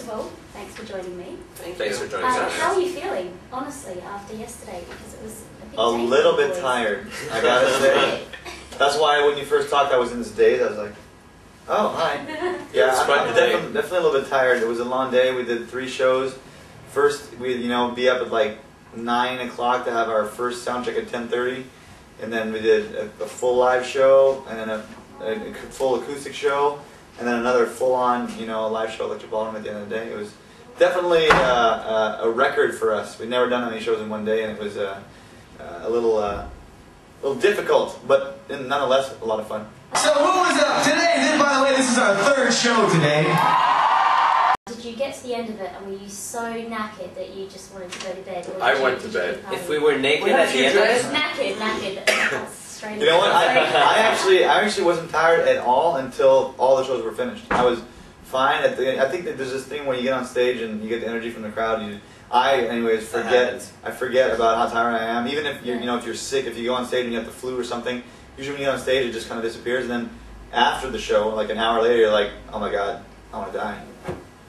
of all, thanks for joining me. Thanks for joining us. How are you feeling, honestly, after yesterday? Because it was a big A little bit tired, I gotta say. That's why when you first talked, I was in this daze. I was like, oh, hi. Yeah, I'm definitely a little bit tired. It was a long day. We did 3 shows. First, we'd be up at like 9 o'clock to have our first sound check at 10:30. And then we did a full live show, and then a full acoustic show, and then another full-on, live show electric ballroom at the end of the day. It was definitely a record for us. We'd never done that many shows in one day, and it was a little difficult, but nonetheless a lot of fun. So who was up today? By the way, this is our 3rd show today. Did you get to the end of it and were you so knackered that you just wanted to go to bed? I went to bed. If we were naked at the end of it? Knackered. You know what? I actually wasn't tired at all until all the shows were finished. I was fine. I think that there's this thing where you get on stage and you get the energy from the crowd. I forget about how tired I am. Even if if you're sick, if you go on stage and you have the flu or something, usually when you get on stage it just kind of disappears. And then after the show, like an hour later, you're like, oh my god, I want to die.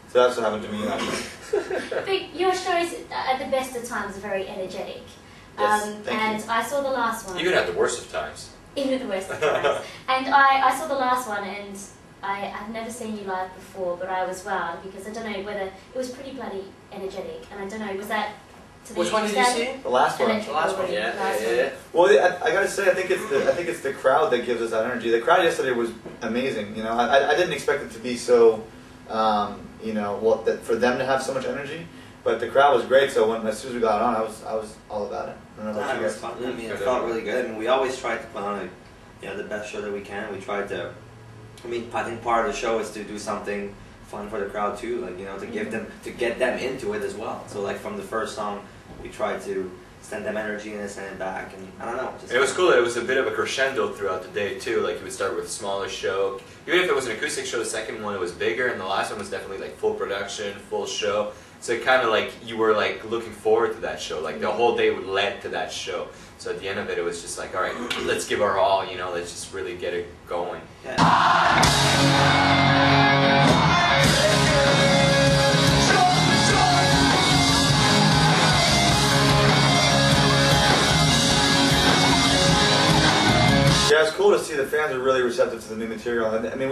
So that's what happened to me last night. But your shows at the best of times are very energetic. Yes, and you. I saw the last one. Even at the worst of times. Even at the worst of times. And I saw the last one, and I've never seen you live before, but I was wowed because I don't know whether it was pretty bloody energetic, and I don't know, was that to the Which one did you see? The last one. The last one, yeah. Well, I gotta say, I think it's the crowd that gives us that energy. The crowd yesterday was amazing. I didn't expect it to be so. For them to have so much energy, but the crowd was great. So as soon as we got on, I was all about it. I don't know about you guys. It was fun. I mean, it felt really good. I mean, we always try to put on the best show that we can. We tried to. I mean, I think part of the show is to do something fun for the crowd too, to get them into it as well. So from the first song, we tried to send them energy and then send it back, and I don't know. It was cool that it was a bit of a crescendo throughout the day too. Like you would start with a smaller show. Even if it was an acoustic show, the second one was bigger, and the last one was definitely like full production, full show. So it kind of you were looking forward to that show. Like the whole day would lead to that show. So at the end of it, it was just like, all right, let's give our all. Let's just really get it going. Yeah, it's cool to see the fans are really receptive to the new material. I mean,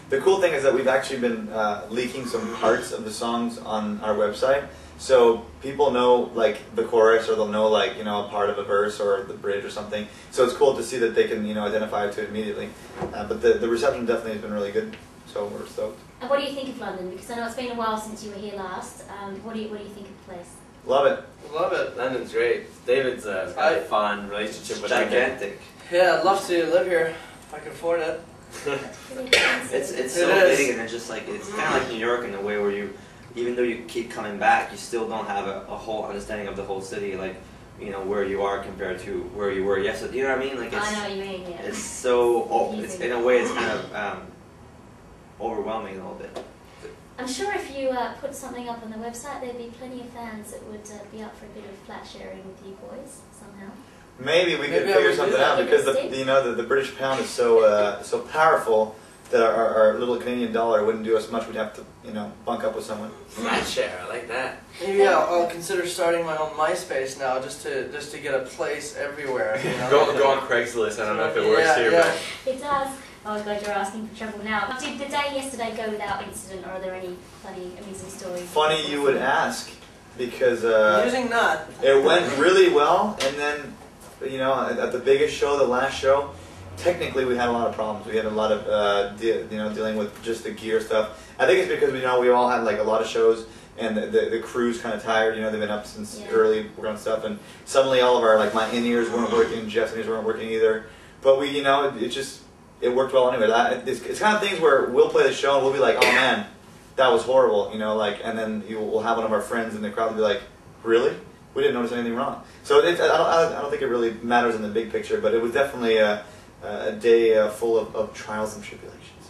the cool thing is that we've actually been leaking some parts of the songs on our website, so people know the chorus, or they'll know a part of a verse or the bridge or something. So it's cool to see that they can identify to it immediately. But the reception definitely has been really good, so we're stoked. And what do you think of London? Because I know it's been a while since you were here last. What do you think of the place? Love it. Love it. London's great. David's got a fun relationship with gigantic. Yeah, I'd love to live here if I could afford it. It's so big, and it's just it's kind of like New York in a way where even though you keep coming back, you still don't have a whole understanding of the whole city, where you are compared to where you were yesterday. You know what I mean? I know what you mean. Yeah. It's so it's in a way it's kind of overwhelming a little bit. I'm sure if you put something up on the website, there'd be plenty of fans that would be up for a bit of flat sharing with you boys somehow. Maybe we could figure something out, because the British pound is so powerful that our little Canadian dollar wouldn't do us much. We'd have to bunk up with someone. Flat share, I like that. Maybe I'll consider starting my own MySpace now, just to get a place everywhere. Go on Craigslist. I don't know if it works here, but it does. Oh god, you're asking for trouble now. Did the day yesterday go without incident, or are there any funny, amusing stories? Funny you would ask, because using that it went really well, and then at the biggest show, the last show, technically we had a lot of problems. We had a lot of dealing with just the gear stuff. I think it's because we all had a lot of shows, and the crew's kind of tired. They've been up since early working on stuff, and suddenly all of our my in-ears weren't working, Jeff's in-ears weren't working either. But we it worked well anyway. It's kind of things where we'll play the show and we'll be like, oh man, that was horrible, and then we'll have one of our friends in the crowd be like, really? We didn't notice anything wrong. So I don't think it really matters in the big picture, but it was definitely a day full of trials and tribulations.